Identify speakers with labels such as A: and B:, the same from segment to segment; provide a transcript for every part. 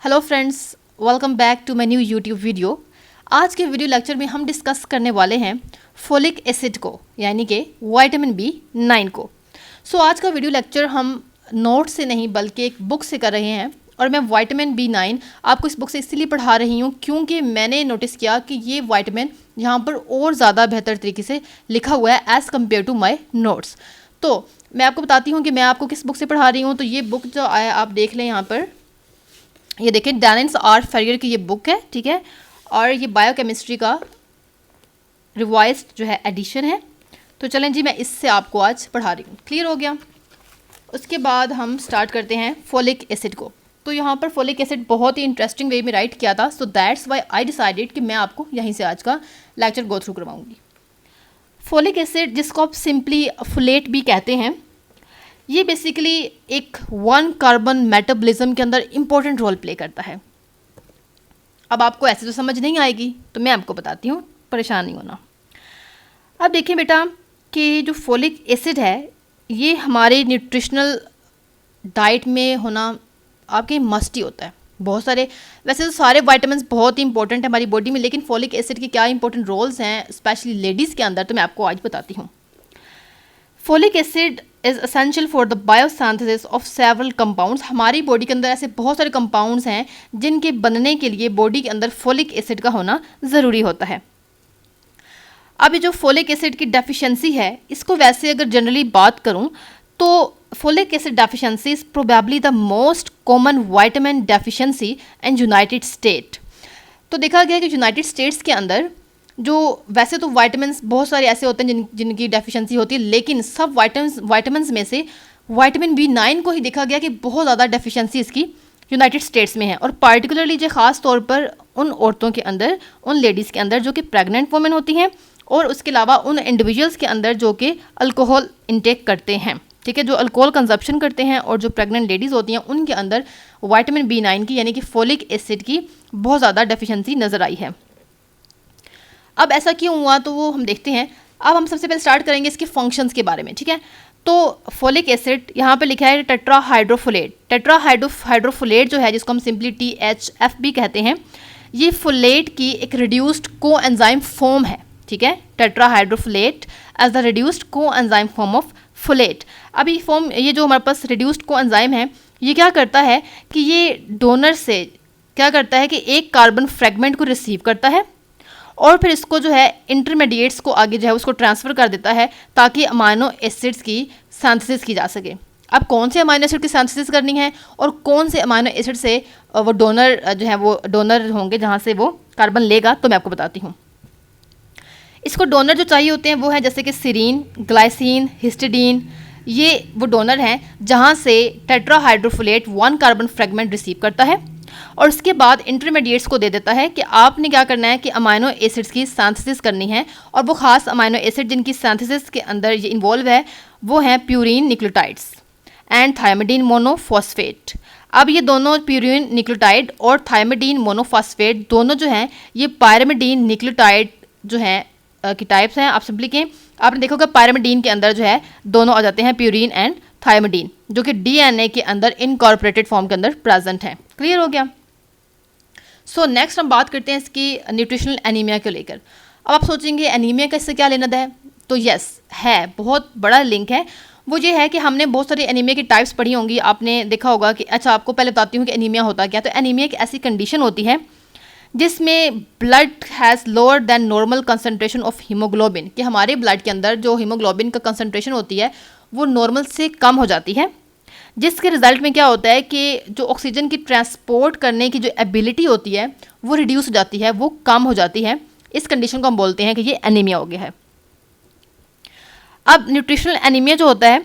A: Hello friends, welcome back to my new YouTube video. आज के video lecture में हम डिस्कस करने वाले हैं फोलिक एसिड को, यानी कि विटामिन B9 को। आज का वीडियो लेक्चर हम नोट से नहीं बल्कि एक बुक से कर रहे हैं। और मैं विटामिन B9 आपको इस बुक से इसलिए पढ़ा रही हूँ क्योंकि मैंने नोटिस किया कि ये विटामिन यहाँ पर और ज़्यादा बेहतर तरीके से लिखा हुआ है as compared to my notes. तो मैं आपको बताती हूँ कि मैं आपको किस बुक से पढ़ा रही हूँ। तो ये बुक जो आया आप देख लें यहाँ पर, ये देखिए डैनिस आर फेरियर की ये बुक है, ठीक है। और ये बायोकेमिस्ट्री का रिवाइज्ड जो है एडिशन है। तो चलें जी, मैं इससे आपको आज पढ़ा रही हूँ। क्लियर हो गया। उसके बाद हम स्टार्ट करते हैं फोलिक एसिड को। तो यहाँ पर फोलिक एसिड बहुत ही इंटरेस्टिंग वे में राइट किया था, so that's why I decided कि मैं आपको यहीं से आज का लेक्चर गो थ्रू करवाऊँगी। फोलिक एसिड, जिसको आप सिंपली फोलेट भी कहते हैं, ये बेसिकली एक 1 कार्बन मेटाबॉलिज्म के अंदर इम्पोर्टेंट रोल प्ले करता है। अब आपको ऐसे तो समझ नहीं आएगी, तो मैं आपको बताती हूँ, परेशान नहीं होना। अब देखिए बेटा कि जो फोलिक एसिड है ये हमारे न्यूट्रिशनल डाइट में होना आपके मस्ट ही होता है। बहुत सारे, वैसे तो सारे विटामिन्स बहुत ही इंपॉर्टेंट है हमारी बॉडी में, लेकिन फोलिक एसिड के क्या इंपॉर्टेंट रोल्स हैं स्पेशली लेडीज़ के अंदर, तो मैं आपको आज बताती हूँ। Folic acid is essential for the biosynthesis of several compounds. हमारी बॉडी के अंदर ऐसे बहुत सारे कंपाउंड्स हैं जिनके बनने के लिए बॉडी के अंदर फोलिक एसिड का होना ज़रूरी होता है। अब ये जो फोलिक एसिड की डेफिशिएंसी है, इसको वैसे अगर जनरली बात करूं तो folic acid deficiency is probably the most common vitamin deficiency in United state. तो देखा गया कि यूनाइटेड स्टेट्स के अंदर जो वैसे तो विटामिन्स बहुत सारे ऐसे होते हैं जिनकी डेफिशिएंसी होती है, लेकिन सब विटामिन्स में से विटामिन B9 को ही देखा गया कि बहुत ज़्यादा डेफिशिएंसी इसकी यूनाइटेड स्टेट्स में है। और पार्टिकुलरली जो ख़ास तौर पर उन औरतों के अंदर, उन लेडीज़ के अंदर जो कि प्रेग्नेंट वुमेन होती हैं, और उसके अलावा उन इंडिविजुअल्स के अंदर जो कि अल्कोहल इंटेक करते हैं, ठीक है, जो अल्कोहल कंजप्शन करते हैं, और जो प्रेग्नेंट लेडीज़ होती हैं उनके अंदर विटामिन B9 की यानी कि फोलिक एसिड की बहुत ज़्यादा डेफिशिएंसी नज़र आई है। अब ऐसा क्यों हुआ तो वो हम देखते हैं। अब हम सबसे पहले स्टार्ट करेंगे इसके फंक्शंस के बारे में, ठीक है। तो फोलिक एसिड यहाँ पे लिखा है टेट्राहाइड्रोफोलेट। टेट्राहाइड्रोफोलेट जो है, जिसको हम सिंपली THF भी कहते हैं, ये फोलेट की एक रिड्यूस्ड कोएंजाइम फॉर्म है, ठीक है। Tetrahydrofolate as the reduced coenzyme form of folate. अब ये जो हमारे पास रिड्यूस्ड कोएंजाइम है, ये क्या करता है कि ये डोनर से क्या करता है कि एक कार्बन फ्रेगमेंट को रिसीव करता है और फिर इसको जो है इंटरमीडिएट्स को आगे जो है उसको ट्रांसफ़र कर देता है ताकि अमाइनो एसिड्स की सिंथेसिस की जा सके। अब कौन से अमाइनो एसिड की सिंथेसिस करनी है और कौन से अमाइनो एसिड से वो डोनर जो है वो डोनर होंगे जहाँ से वो कार्बन लेगा, तो मैं आपको बताती हूँ। इसको डोनर जो चाहिए होते हैं वो है जैसे कि सीरीन, ग्लाइसिन, हिस्टिडीन, ये वो डोनर हैं जहाँ से टेट्राहाइड्रोफोलेट 1 कार्बन फ्रेगमेंट रिसीव करता है और उसके बाद इंटरमीडिएट्स को दे देता है कि आपने क्या करना है कि अमाइनो एसिड्स की सिंथेसिस करनी है। और वो ख़ास अमाइनो एसिड जिनकी सिंथेसिस के अंदर ये इन्वॉल्व है वो हैं प्यूरीन न्यूक्लियोटाइड्स एंड थायमिडीन मोनोफॉस्फेट। अब ये दोनों प्यूरीन न्यूक्लियोटाइड और थायमिडीन मोनोफॉस्फेट दोनों जो हैं ये पायरिमिडीन न्यूक्लियोटाइड जो हैं की टाइप्स हैं। आप सिंपली के आपने देखा होगा पायरिमिडीन के अंदर जो है दोनों आ जाते हैं, प्यूरीन एंड थायमिडीन, जो कि DNA के अंदर इनकॉर्पोरेटेड फॉर्म के अंदर प्रेजेंट है। क्लियर हो गया। नेक्स्ट हम बात करते हैं इसकी न्यूट्रिशनल एनीमिया को लेकर। अब आप सोचेंगे एनीमिया का इससे क्या लेना देना है, तो यस है, बहुत बड़ा लिंक है। वो ये है कि हमने बहुत सारी एनीमिया की टाइप्स पढ़ी होंगी, आपने देखा होगा कि अच्छा आपको पहले बताती हूँ कि एनीमिया होता क्या। तो एनीमिया एक ऐसी कंडीशन होती है जिसमें blood has lower than normal concentration of haemoglobin, कि हमारे ब्लड के अंदर जो हीमोग्लोबिन का कंसनट्रेशन होती है वो नॉर्मल से कम हो जाती है, जिसके रिज़ल्ट में क्या होता है कि जो ऑक्सीजन की ट्रांसपोर्ट करने की जो एबिलिटी होती है वो रिड्यूस हो जाती है, वो कम हो जाती है। इस कंडीशन को हम बोलते हैं कि ये एनीमिया हो गया है। अब न्यूट्रिशनल एनीमिया जो होता है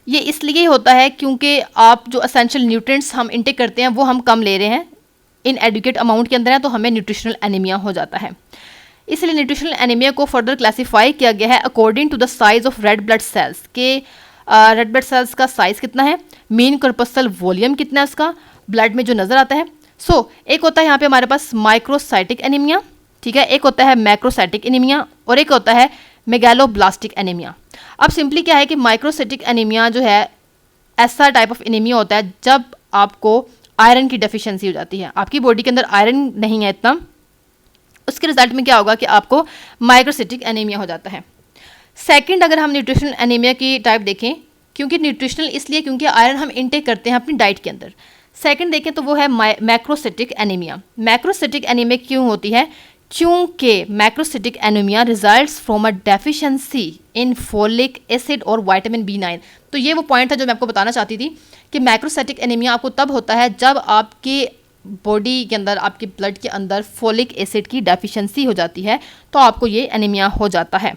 A: ये इसलिए होता है क्योंकि आप जो एसेंशियल न्यूट्रिएंट्स हम इंटेक करते हैं वो हम कम ले रहे हैं, इन एडुकेट अमाउंट के अंदर है, तो हमें न्यूट्रिशनल एनीमिया हो जाता है। इसलिए न्यूट्रिशनल एनीमिया को फर्दर क्लासीफाई किया गया है according to the size of red blood cells, के रेड ब्लड सेल्स का साइज़ कितना है, मीन कॉर्पस्कल वॉल्यूम कितना है उसका ब्लड में जो नज़र आता है। एक होता है यहाँ पे हमारे पास माइक्रोसाइटिक एनीमिया, ठीक है, एक होता है मैक्रोसाइटिक एनीमिया और एक होता है मेगालोब्लास्टिक एनीमिया। अब सिंपली क्या है कि माइक्रोसाइटिक एनीमिया जो है ऐसा टाइप ऑफ एनीमिया होता है जब आपको आयरन की डेफिशिएंसी हो जाती है, आपकी बॉडी के अंदर आयरन नहीं है इतना, उसके रिजल्ट में क्या होगा कि आपको माइक्रोसिटिक एनीमिया हो जाता है। सेकंड, अगर हम न्यूट्रिशनल एनीमिया की टाइप देखें, क्योंकि न्यूट्रिशनल इसलिए क्योंकि आयरन हम इनटेक करते हैं अपनी डाइट के अंदर। सेकंड देखें तो वो है मैक्रोसिटिक एनीमिया। मैक्रोसिटिक एनीमिया क्यों होती है? क्योंकि macrocytic anaemia results from a deficiency in folic acid और विटामिन B9। तो ये वो पॉइंट था जो मैं आपको बताना चाहती थी कि मैक्रोसिटिक एनीमिया आपको तब होता है जब आपके बॉडी के अंदर, आपके ब्लड के अंदर फोलिक एसिड की डेफिशिएंसी हो जाती है, तो आपको ये एनीमिया हो जाता है।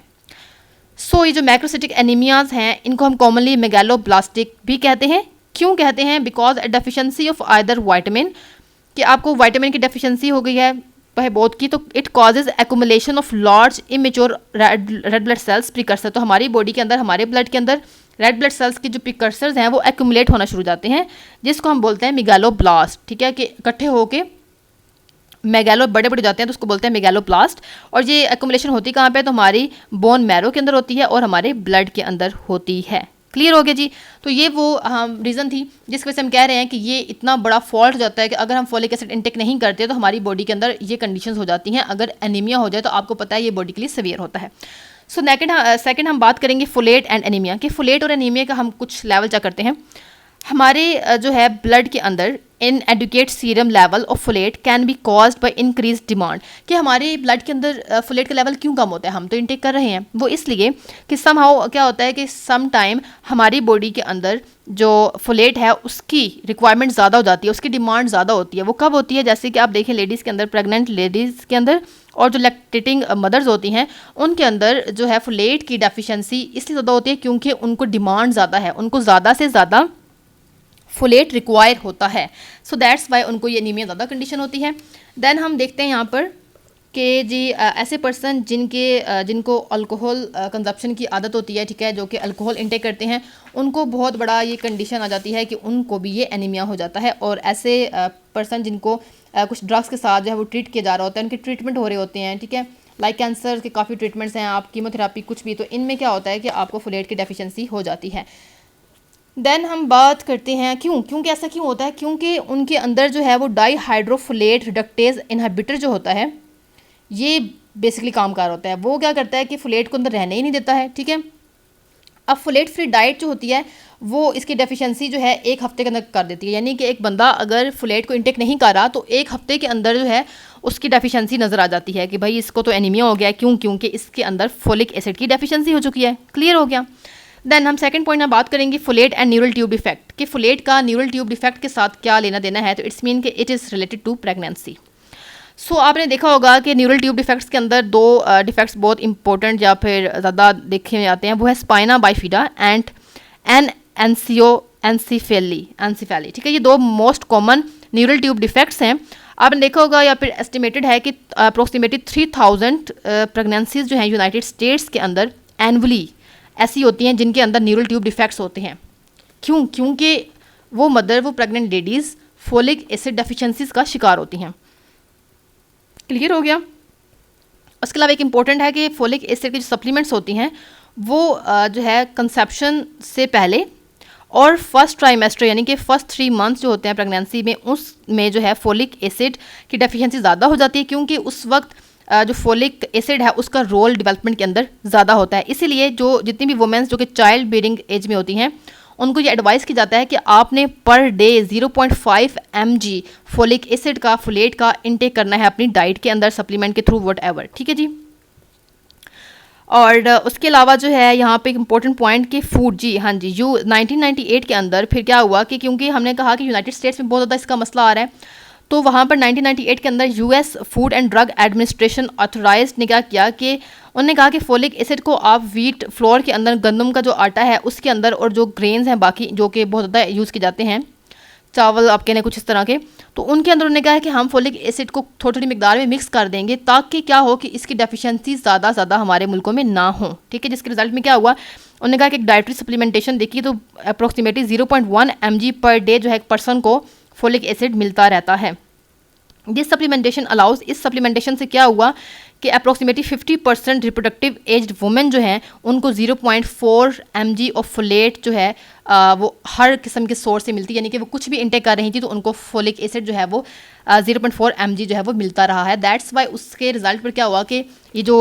A: सो ये जो मैक्रोसिटिक एनीमियाज हैं इनको हम कॉमनली मेगालोब्लास्टिक भी कहते हैं। क्यों कहते हैं? Because a deficiency of either vitamin, कि आपको विटामिन की डेफिशिएंसी हो गई है वह बहुत की, तो it causes accumulation of large immature red blood sales precursor. तो हमारी बॉडी के अंदर, हमारे ब्लड के अंदर रेड ब्लड सेल्स के जो प्रिकर्सर्स हैं वो एक्यूमुलेट होना शुरू हो जाते हैं, जिसको हम बोलते हैं मेगालोब्लास्ट। ठीक है, कि इकट्ठे होके मेगालो बड़े बड़े जाते हैं, तो उसको बोलते हैं मेगालोब्लास्ट। और ये एक्यूमुलेशन होती कहाँ पे? तो हमारी बोन मैरो के अंदर होती है और हमारे ब्लड के अंदर होती है। क्लियर हो गया जी? तो ये वो रीज़न थी जिस वजह से हम कह रहे हैं कि ये इतना बड़ा फॉल्ट हो जाता है कि अगर हम फॉलिक एसिड इंटेक नहीं करते तो हमारी बॉडी के अंदर ये कंडीशंस हो जाती हैं। अगर एनीमिया हो जाए तो आपको पता है ये बॉडी के लिए सीवियर होता है। सो सेकंड हम बात करेंगे फोलेट एंड एनीमिया, कि फोलेट और एनीमिया का हम कुछ लेवल चेक करते हैं। हमारे जो है ब्लड के अंदर inadequate serum level of folate can be caused by increase demand, कि हमारे ब्लड के अंदर फोलेट का लेवल क्यों कम होता है? हम तो इंटेक कर रहे हैं। वो इसलिए कि समहाउ क्या होता है कि सम टाइम हमारी बॉडी के अंदर जो फोलेट है उसकी रिक्वायरमेंट ज़्यादा हो जाती है, उसकी डिमांड ज़्यादा होती है। वो कब होती है? जैसे कि आप देखें लेडीज़ के अंदर, प्रेग्नेंट लेडीज़ के अंदर और जो लैक्टेटिंग मदर्स होती हैं उनके अंदर जो है फोलेट की डेफिशिएंसी इसलिए ज़्यादा होती है क्योंकि उनको डिमांड ज़्यादा है, उनको ज़्यादा से ज़्यादा फोलेट रिक्वायर होता है। सो दैट्स वाई उनको ये एनीमिया ज़्यादा कंडीशन होती है। देन हम देखते हैं यहाँ पर कि जी ऐसे पर्सन जिनको अल्कोहल कंजप्शन की आदत होती है, ठीक है, जो कि अल्कोहल इंटेक करते हैं, उनको बहुत बड़ा ये कंडीशन आ जाती है कि उनको भी ये एनीमिया हो जाता है। और ऐसे पर्सन जिनको कुछ ड्रग्स के साथ जो है वो ट्रीट किया जा रहा होता है, उनके ट्रीटमेंट हो रहे होते हैं, ठीक है, लाइक कैंसर के काफ़ी ट्रीटमेंट्स हैं, आप कीमोथेरापी कुछ भी, तो इनमें क्या होता है कि आपको फोलेट की डेफिशिएंसी हो जाती है। देन हम बात करते हैं क्योंकि ऐसा क्यों होता है? क्योंकि उनके अंदर जो है वो डाईहाइड्रोफोलेट रिडक्टेज इनहिबिटर जो होता है ये बेसिकली कामकार होता है। वो क्या करता है कि फोलेट को अंदर रहने ही नहीं देता है, ठीक है। अब फोलेट फ्री डाइट जो होती है वो इसकी डेफिशिएंसी जो है 1 हफ्ते के अंदर कर देती है। यानी कि एक बंदा अगर फोलेट को इंटेक नहीं कर रहा तो 1 हफ्ते के अंदर जो है उसकी डेफिशिएंसी नज़र आ जाती है कि भाई इसको तो एनीमिया हो गया। क्योंकि इसके अंदर फोलिक एसिड की डेफिशिएंसी हो चुकी है। क्लियर हो गया? देन हम सेकंड पॉइंट में बात करेंगे folate and neural tube defect, कि फोलेट का न्यूरल ट्यूब डिफेक्ट के साथ क्या लेना देना है। तो इट्स मीन कि it is related to pregnancy. So आपने देखा होगा कि न्यूरल ट्यूब डिफेक्ट्स के अंदर 2 डिफेक्ट्स बहुत इंपॉर्टेंट या फिर ज़्यादा देखे जाते हैं, वो है स्पाइना बाइफिडा एंड एनसीफेली, ठीक है। ये 2 most common neural tube defects हैं। आपने देखा होगा या फिर एस्टिमेटेड है कि अप्रोक्सीमेटली 3000 प्रेगनेंसीज जो हैं यूनाइटेड स्टेट्स के अंदर एनुअली ऐसी होती हैं जिनके अंदर न्यूरल ट्यूब डिफेक्ट्स होते हैं। क्योंकि वो pregnant ladies folic acid deficiencies का शिकार होती हैं। क्लियर हो गया? उसके अलावा एक इम्पॉर्टेंट है कि फोलिक एसिड की जो सप्लीमेंट्स होती हैं वो जो है कंसेप्शन से पहले और फर्स्ट ट्राइमेस्टर यानी कि फर्स्ट 3 मंथ्स जो होते हैं प्रेगनेंसी में, उसमें जो है फोलिक एसिड की डेफिशिएंसी ज़्यादा हो जाती है, क्योंकि उस वक्त जो फोलिक एसिड है उसका रोल डेवलपमेंट के अंदर ज़्यादा होता है। इसीलिए जो जितनी भी वुमेन्स जो कि चाइल्ड बेयरिंग एज में होती हैं उनको ये एडवाइस की जाता है कि आपने per day 0.5 mg folic acid का, फोलेट का इंटेक करना है अपनी डाइट के अंदर सप्लीमेंट के थ्रू व्हाटएवर, ठीक है जी। और उसके अलावा जो है यहाँ पे एक इम्पॉर्टेंट पॉइंट कि फूड, जी हाँ जी, 1998 के अंदर फिर क्या हुआ कि क्योंकि हमने कहा कि यूनाइटेड स्टेट्स में बहुत ज़्यादा इसका मसला आ रहा है, तो वहाँ पर 1998 के अंदर US food and drug administration authorised ने क्या किया कि उन्होंने कहा कि फोलिक एसिड को आप व्हीट फ्लोर के अंदर, गंदम का जो आटा है उसके अंदर, और जो ग्रेन्स हैं बाकी जो कि बहुत ज़्यादा यूज़ किए जाते हैं, चावल आप कहने कुछ इस तरह के, तो उनके अंदर उन्होंने कहा है कि हम फोलिक एसिड को थोड़ी थोड़ी मिकदार में मिक्स कर देंगे ताकि क्या हो कि इसकी डेफिशिएंसी ज़्यादा हमारे मुल्कों में ना हो, ठीक है। जिसके रिजल्ट में क्या हुआ, उन्होंने कहा कि एक डाइटरी सप्लीमेंटेशन देखिए तो अप्रोक्सीमेटली 0.1 mg पर डे जो है एक पर्सन को फोलिक एसिड मिलता रहता है। दिस सप्लीमेंटेशन अलाउज, इस सप्लीमेंटेशन से क्या हुआ कि अप्रोक्सीमेटली 50% रिप्रोडक्टिव एज्ड वुमेन जो हैं उनको 0.4 mg ऑफ फोलेट जो है वो हर किस्म के सोर्स से मिलती है, यानी कि वो कुछ भी इंटेक कर रही थी तो उनको फोलिक एसिड जो है वो 0.4 mg जो है वो मिलता रहा है। दैट्स वाई उसके रिजल्ट पर क्या हुआ कि ये जो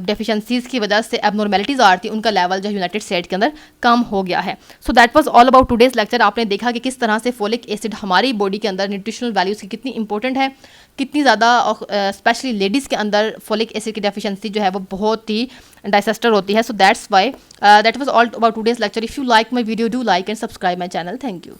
A: डेफिशिएंसीज की वजह से एबनॉर्मेलिटीज़ आ रही थी उनका लेवल जो है यूनाइटेड स्टेट के अंदर कम हो गया है। So that was all about today's lecture. आपने देखा कि किस तरह से फोलिक एसिड हमारी बॉडी के अंदर न्यूट्रिशनल वैल्यूज़ की कितनी इंपॉर्टेंट है, कितनी ज़्यादा स्पेशली लेडीज़ के अंदर फोलिक एसिड की डेफिशिएंसी जो है वो बहुत ही डाइसेस्टर होती है। सो that's Y that was all about today's lecture. If you like my video do like and subscribe my channel. Thank you.